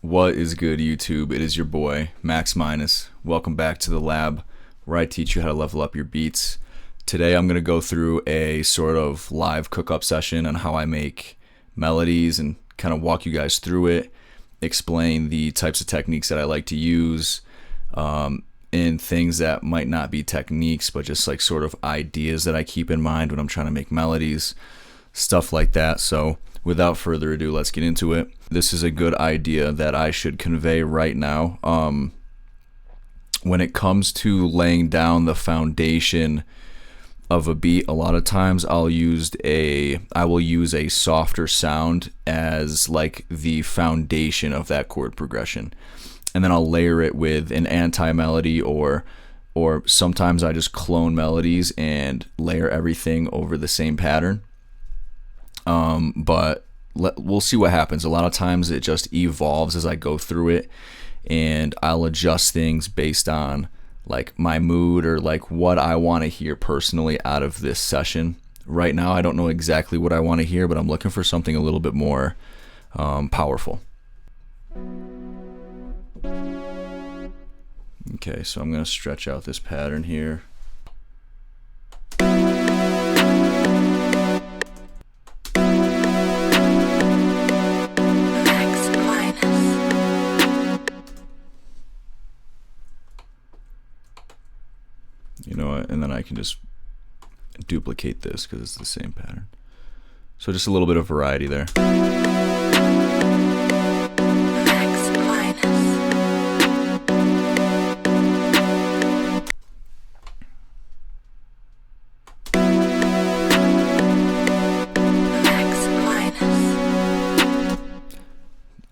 What is good, YouTube? It is your boy, Max Minus. Welcome back to the lab where I teach you how to level up your beats. Today I'm going to go through a sort of live cook-up session on how I make melodies and kind of walk you guys through it, explain the types of techniques that I like to use, and things that might not be techniques, but just like sort of ideas that I keep in mind when I'm trying to make melodies, stuff like that. So without further ado, let's get into it. This is a good idea that I should convey right now. When it comes to laying down the foundation of a beat, a lot of times I will use a softer sound as like the foundation of that chord progression. And then I'll layer it with an anti-melody or sometimes I just clone melodies and layer everything over the same pattern. But we'll see what happens. A lot of times it just evolves as I go through it, and I'll adjust things based on like my mood or like what I want to hear personally out of this session. Right now I don't know exactly what I want to hear, but I'm looking for something a little bit more powerful. Okay, so I'm going to stretch out this pattern here. You know what, and then I can just duplicate this because it's the same pattern. So just a little bit of variety there.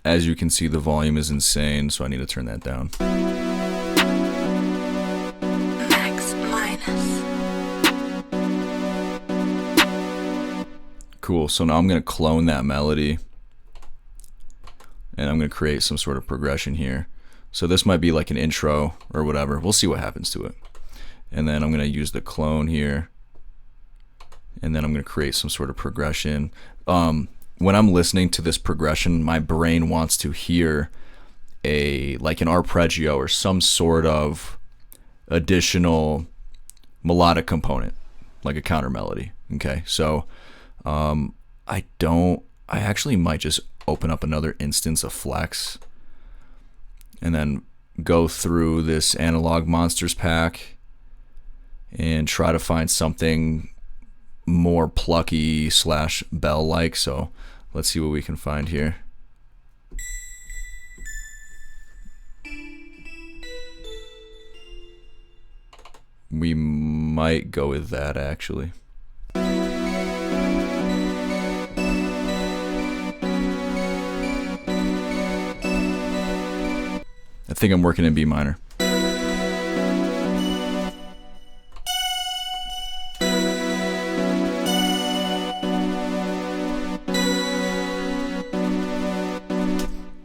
As you can see, the volume is insane, so I need to turn that down. Cool, so now I'm going to clone that melody and I'm going to create some sort of progression here. So this might be like an intro or whatever. We'll see what happens to it. And then I'm going to use the clone here, and then I'm going to create some sort of progression. When I'm listening to this progression, my brain wants to hear like an arpeggio or some sort of additional melodic component, like a counter melody. Okay, so I actually might just open up another instance of Flex and then go through this Analog Monsters pack and try to find something more plucky / bell like. So let's see what we can find here. We might go with that actually. I think I'm working in B minor.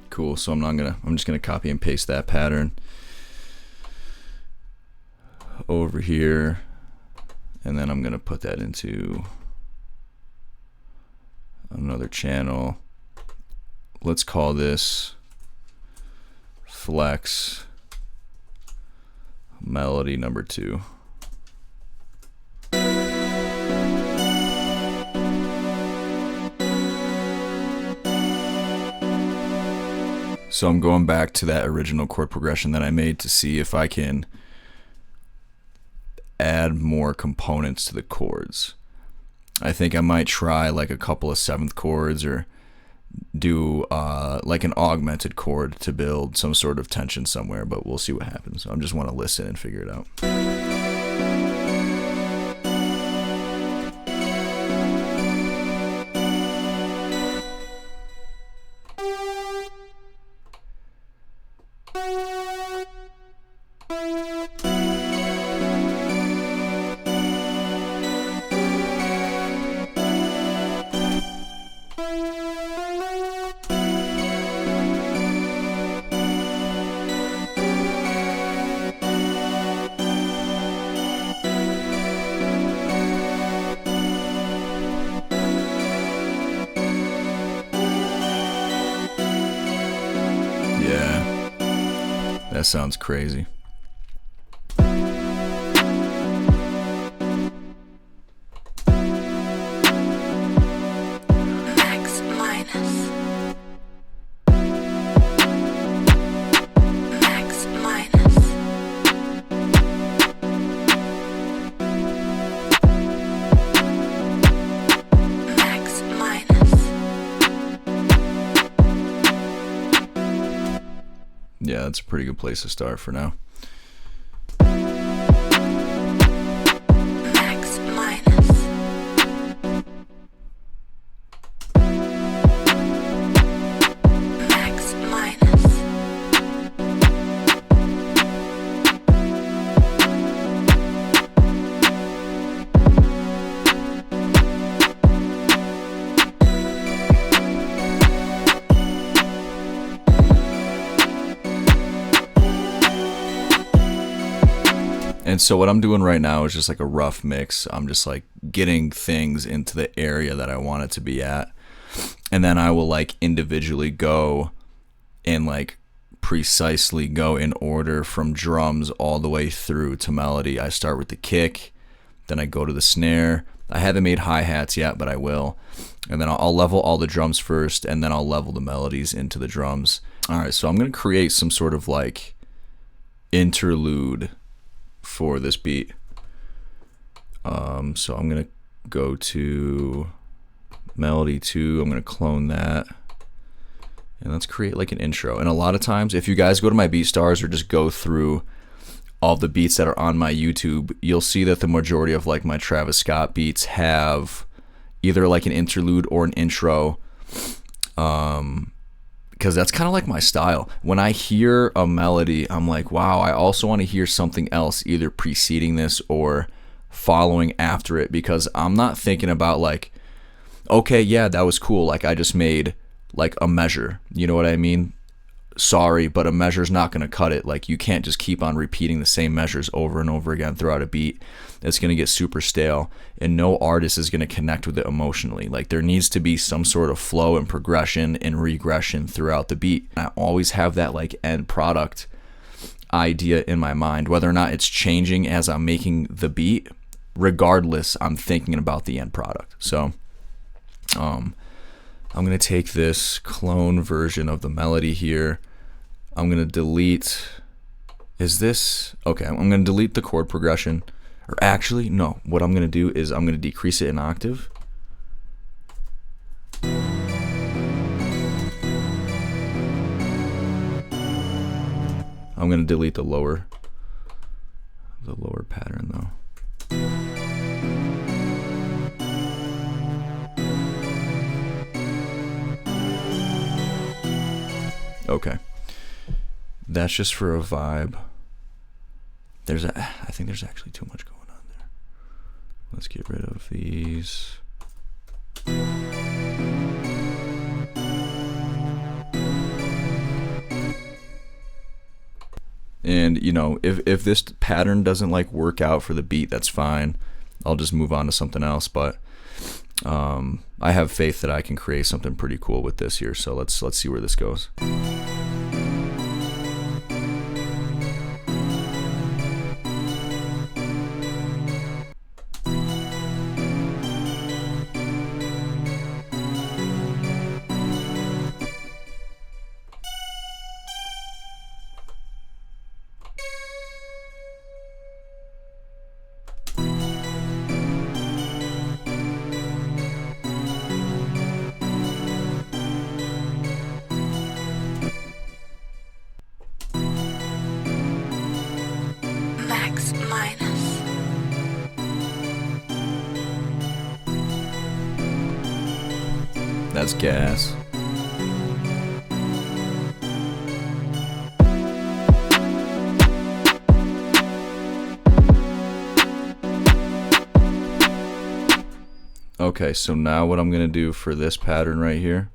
Cool, so I'm just gonna copy and paste that pattern over here, and then I'm gonna put that into another channel. Let's call this Flex melody number 2. So I'm going back to that original chord progression that I made to see if I can add more components to the chords. I think I might try like a couple of 7th chords or do like an augmented chord to build some sort of tension somewhere, but we'll see what happens. I just want to listen and figure it out. Yeah, that sounds crazy. Max minus. Max minus. Max minus. Yeah, that's a pretty good place to start for now. Max minus. Max minus. And so what I'm doing right now is just like a rough mix. I'm just like getting things into the area that I want it to be at. And then I will like individually go and like precisely go in order from drums all the way through to melody. I start with the kick, then I go to the snare. I haven't made hi-hats yet, but I will. And then I'll level all the drums first, and then I'll level the melodies into the drums. All right, so I'm going to create some sort of like interlude for this beat. So I'm going to go to melody 2. I'm going to clone that. And let's create like an intro. And a lot of times, if you guys go to my BeatStars or just go through all the beats that are on my YouTube, you'll see that the majority of like my Travis Scott beats have either like an interlude or an intro. Because that's kind of like my style. When I hear a melody, I'm like, wow, I also want to hear something else either preceding this or following after it, because I'm not thinking about like, okay, yeah, that was cool. Like I just made like a measure. You know what I mean? Sorry, but a measure's not going to cut it. Like you can't just keep on repeating the same measures over and over again throughout a beat. It's going to get super stale, and no artist is going to connect with it emotionally. Like there needs to be some sort of flow and progression and regression throughout the beat. And I always have that like end product idea in my mind, whether or not it's changing as I'm making the beat. Regardless, I'm thinking about the end product. So I'm going to take this clone version of the melody here. I'm going to delete, is this, okay, I'm going to delete the chord progression. Or actually, no, what I'm going to do is I'm going to decrease it an octave. I'm going to delete the lower pattern though. Okay, that's just for a vibe. I think there's actually too much going on there. Let's get rid of these. And you know, if this pattern doesn't like work out for the beat, that's fine. I'll just move on to something else. But I have faith that I can create something pretty cool with this here. So let's see where this goes. Max minus. That's gas. Okay, so now what I'm gonna do for this pattern right here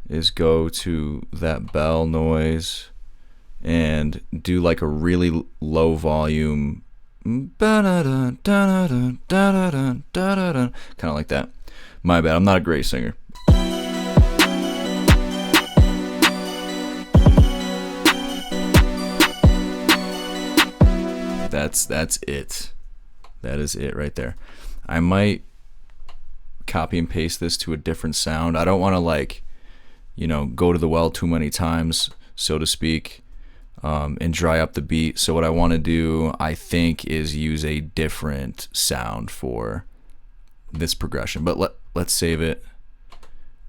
is go to that bell noise and do like a really low volume, kind of like that. My bad, I'm not a great singer. That's it. That is it right there. I might copy and paste this to a different sound. I don't want to like, go to the well too many times, so to speak, and dry up the beat. So what I want to do, I think, is use a different sound for this progression. But let's save it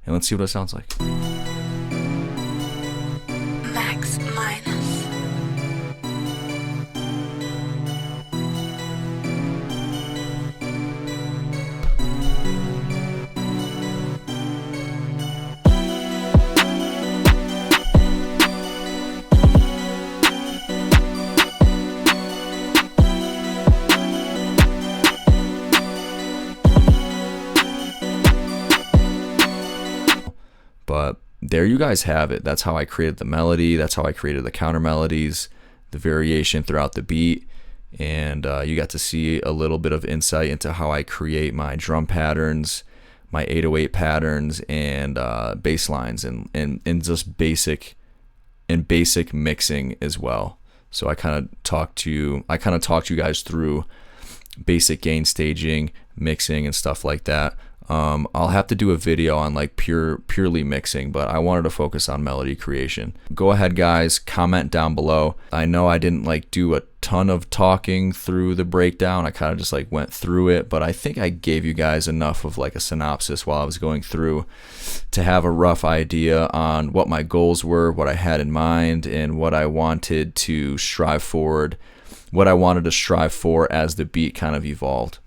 and let's see what it sounds like. Max minus. But there you guys have it. That's how I created the melody. That's how I created the counter melodies, the variation throughout the beat. And you got to see a little bit of insight into how I create my drum patterns, my 808 patterns, and bass lines, and just basic mixing as well. So I kind of talked you guys through basic gain staging, mixing, and stuff like that. I'll have to do a video on like purely mixing, but I wanted to focus on melody creation. Go ahead, guys, comment down below. I know I didn't like do a ton of talking through the breakdown. I kind of just like went through it, but I think I gave you guys enough of like a synopsis while I was going through to have a rough idea on what my goals were, what I had in mind, and what I wanted to strive for as the beat kind of evolved.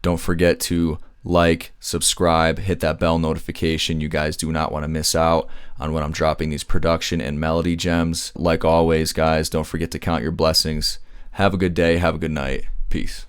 Don't forget to like, subscribe, hit that bell notification. You guys do not want to miss out on when I'm dropping these production and melody gems. Like always, guys, don't forget to count your blessings. Have a good day. Have a good night. Peace.